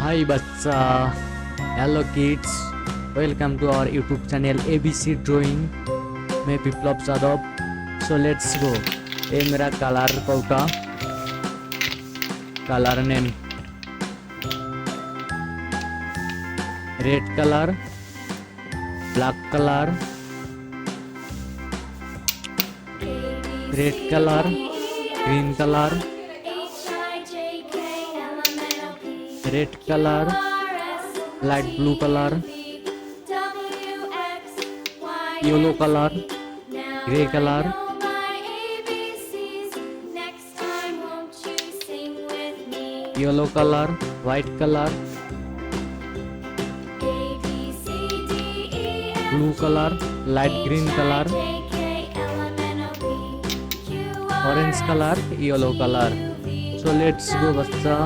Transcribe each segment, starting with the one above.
Hi bachcha, hello kids, welcome to our YouTube channel ABC Drawing. मैं Biplab Yadav. So let's go. ये मेरा colour पौका, colour name red colour, black colour, red colour, green colour, red colour, light blue colour, yellow colour, grey colour, yellow colour, white colour, blue colour, light green colour, orange colour, yellow colour. So let's go बच्चा.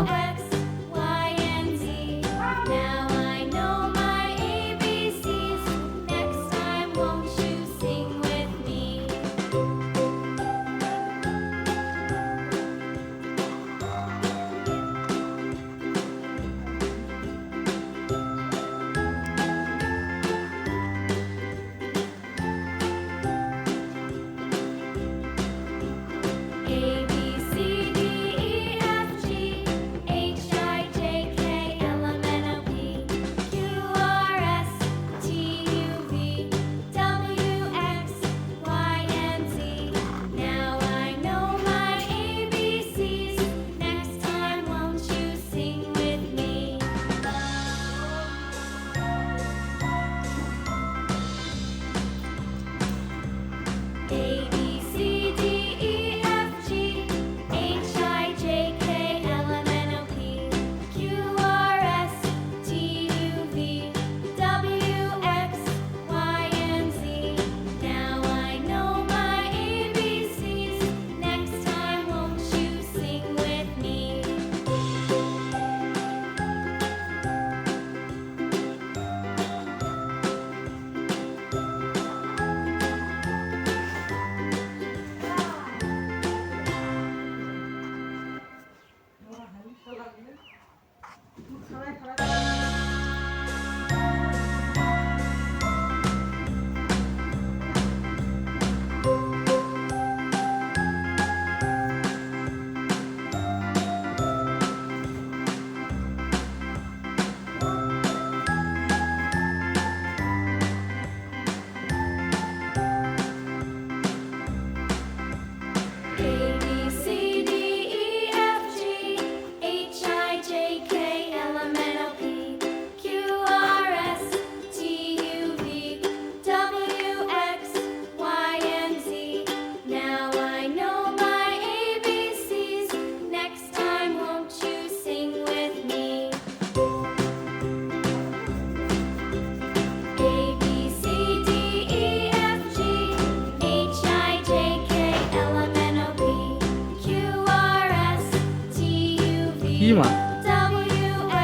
কি মা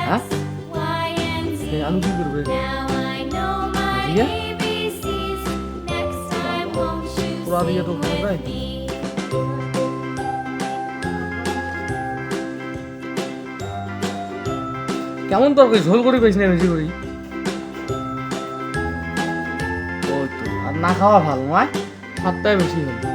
হ্যাঁ আলু কি করবে দিয়া পুরা দিয়ে তো খাওয়া যায় কেমন তরকারি ঝোল করে পেয়েছি না বেশি করি ও তো আর না খাওয়া ভালো নয় স্বাদটাই বেশি হলো